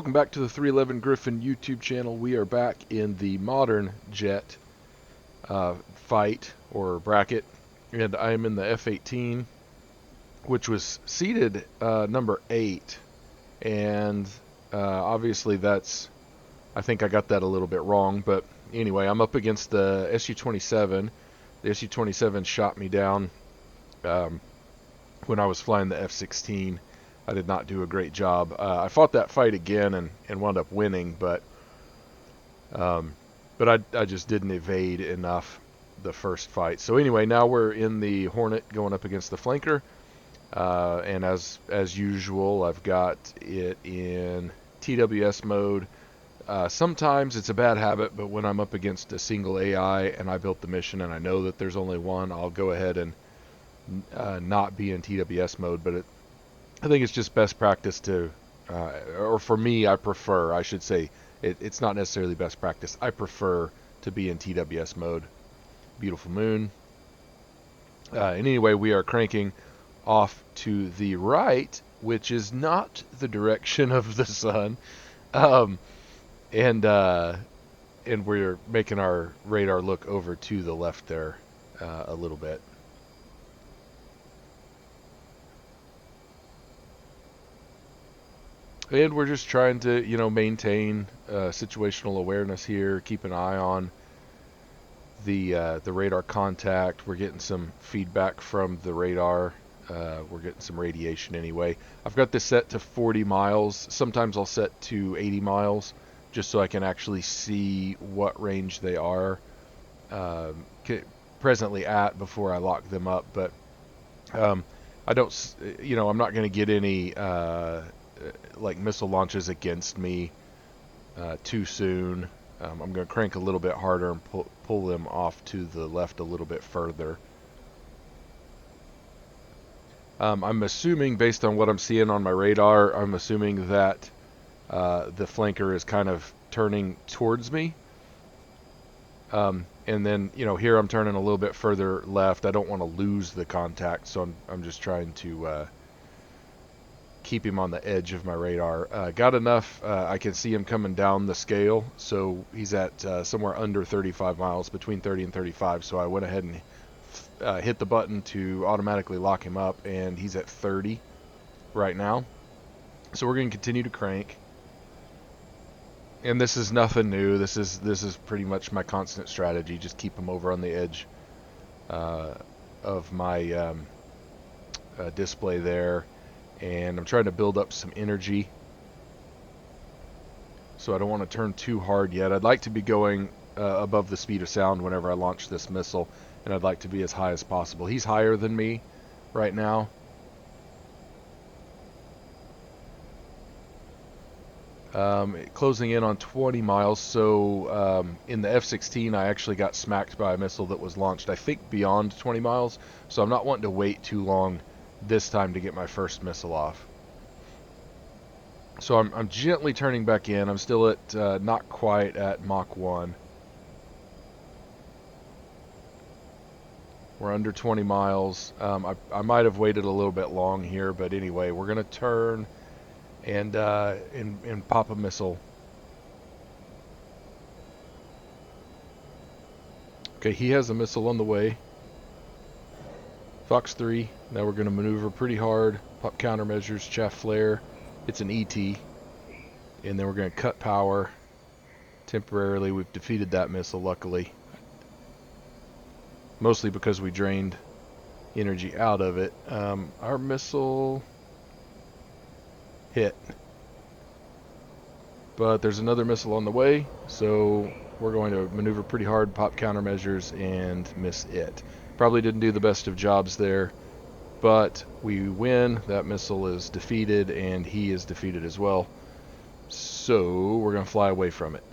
Welcome back to the 311 Griffin YouTube channel. We are back in the modern jet fight or bracket, and I am in the F-18, which was seeded number 8, and obviously I think I got that a little bit wrong, but anyway, I'm up against the Su-27. The Su-27 shot me down when I was flying the F-16. I did not do a great job. I fought that fight again and wound up winning, but I just didn't evade enough the first fight. So anyway, now we're in the Hornet going up against the flanker, and as usual, I've got it in TWS mode. Sometimes it's a bad habit, but when I'm up against a single AI and I built the mission and I know that there's only one, I'll go ahead and not be in TWS mode, but I think it's just best practice to, or for me, I should say, it's not necessarily best practice. I prefer to be in TWS mode. Beautiful moon. And anyway, we are cranking off to the right, which is not the direction of the sun, and we're making our radar look over to the left there a little bit. And we're just trying to, maintain situational awareness here, keep an eye on the radar contact. We're getting some feedback from the radar. We're getting some radiation anyway. I've got this set to 40 miles. Sometimes I'll set to 80 miles just so I can actually see what range they are presently at before I lock them up. But I don't, I'm not going to get any like missile launches against me too soon. I'm going to crank a little bit harder and pull them off to the left a little bit further. I'm assuming, based on what I'm seeing on my radar, I'm assuming that the flanker is kind of turning towards me. And then, here I'm turning a little bit further left. I don't want to lose the contact, so I'm just trying to keep him on the edge of my radar. Got enough. I can see him coming down the scale, so he's at somewhere under 35 miles, between 30 and 35. So I went ahead and hit the button to automatically lock him up, and he's at 30 right now. So we're going to continue to crank. And this is nothing new. This is pretty much my constant strategy. Just keep him over on the edge of my display there. And I'm trying to build up some energy, so I don't want to turn too hard yet. I'd like to be going above the speed of sound whenever I launch this missile, and I'd like to be as high as possible. He's higher than me right now. Closing in on 20 miles, so in the F-16 I actually got smacked by a missile that was launched, I think, beyond 20 miles, so I'm not wanting to wait too long this time to get my first missile off. So I'm gently turning back in. I'm still at not quite at Mach 1. We're under 20 miles. I might have waited a little bit long here, but anyway, we're gonna turn and pop a missile. Okay, he has a missile on the way. Fox 3. Now we're going to maneuver pretty hard. Pop countermeasures, chaff flare. It's an ET. And then we're going to cut power temporarily. We've defeated that missile, luckily. Mostly because we drained energy out of it. Our missile hit. But there's another missile on the way, so we're going to maneuver pretty hard, pop countermeasures, and miss it. Probably didn't do the best of jobs there, but we win. That missile is defeated, and he is defeated as well. So we're going to fly away from it.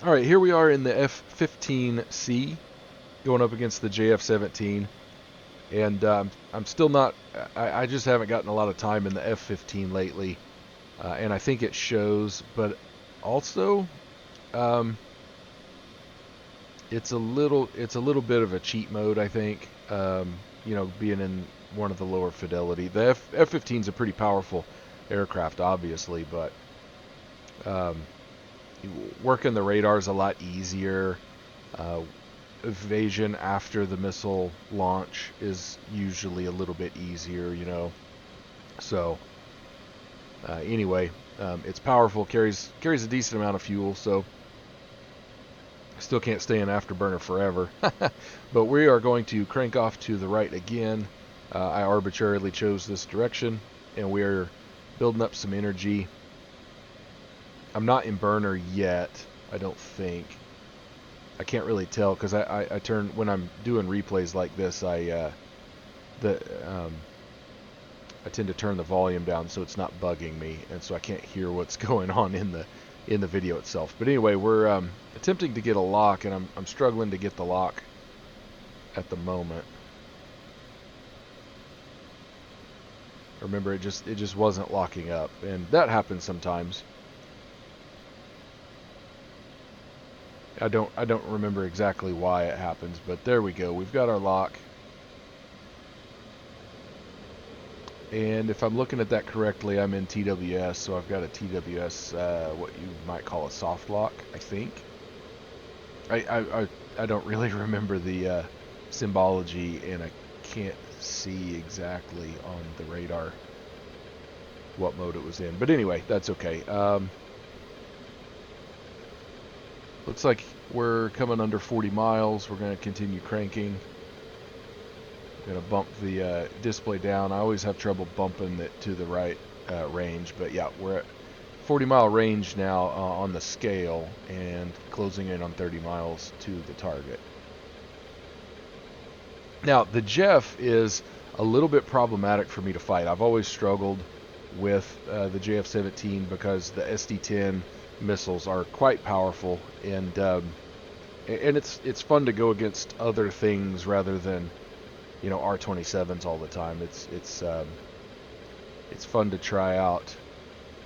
All right, here we are in the F-15C going up against the JF-17, and I'm still not. I just haven't gotten a lot of time in the F-15 lately, and I think it shows. But also, um, it's a little bit of a cheat mode, I think. You know, being in one of the lower fidelity. The F-15 is a pretty powerful aircraft, obviously, but um, working the radar is a lot easier. Evasion after the missile launch is usually a little bit easier, you know. So anyway, it's powerful, carries a decent amount of fuel, so still can't stay in afterburner forever. But we are going to crank off to the right again. I arbitrarily chose this direction, and we're building up some energy. I'm not in burner yet, I don't think. I can't really tell because I turn when I'm doing replays like this. I tend to turn the volume down so it's not bugging me, and so I can't hear what's going on in the video itself. But anyway, we're attempting to get a lock, and I'm struggling to get the lock at the moment. Remember, it just wasn't locking up, and that happens sometimes. I don't remember exactly why it happens, but there we go. We've got our lock. And if I'm looking at that correctly, I'm in TWS, so I've got a TWS, what you might call a soft lock, I think. I don't really remember the symbology, and I can't see exactly on the radar what mode it was in. But anyway, that's okay. Looks like we're coming under 40 miles. We're going to continue cranking. Going to bump the display down. I always have trouble bumping it to the right range. But yeah, we're at 40-mile range now on the scale and closing in on 30 miles to the target. Now, the Jeff is a little bit problematic for me to fight. I've always struggled with the JF-17 because the SD-10 missiles are quite powerful, and it's fun to go against other things rather than, you know, R-27s all the time. It's fun to try out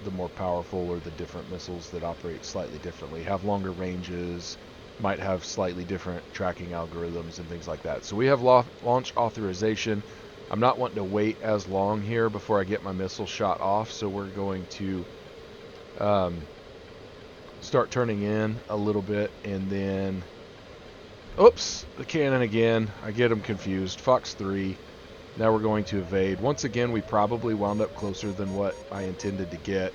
the more powerful or the different missiles that operate slightly differently, have longer ranges, might have slightly different tracking algorithms and things like that. So we have launch authorization. I'm not wanting to wait as long here before I get my missile shot off, so we're going to start turning in a little bit, and then oops, the cannon again. I get them confused. Fox 3. Now we're going to evade. Once again, we probably wound up closer than what I intended to get.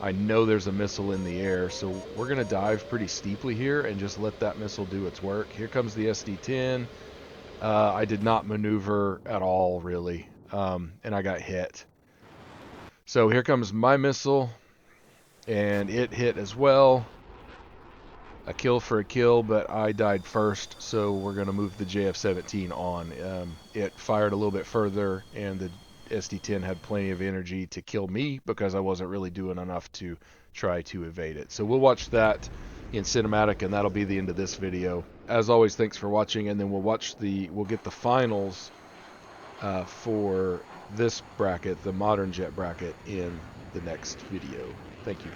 I know there's a missile in the air, so we're going to dive pretty steeply here and just let that missile do its work. Here comes the SD-10. I did not maneuver at all, really, and I got hit. So here comes my missile, and it hit as well. A kill for a kill, but I died first, so we're going to move the JF-17 on. It fired a little bit further, and the SD-10 had plenty of energy to kill me because I wasn't really doing enough to try to evade it. So we'll watch that in cinematic, and that'll be the end of this video. As always, thanks for watching, and then we'll get the finals for this bracket, the modern jet bracket, in the next video. Thank you.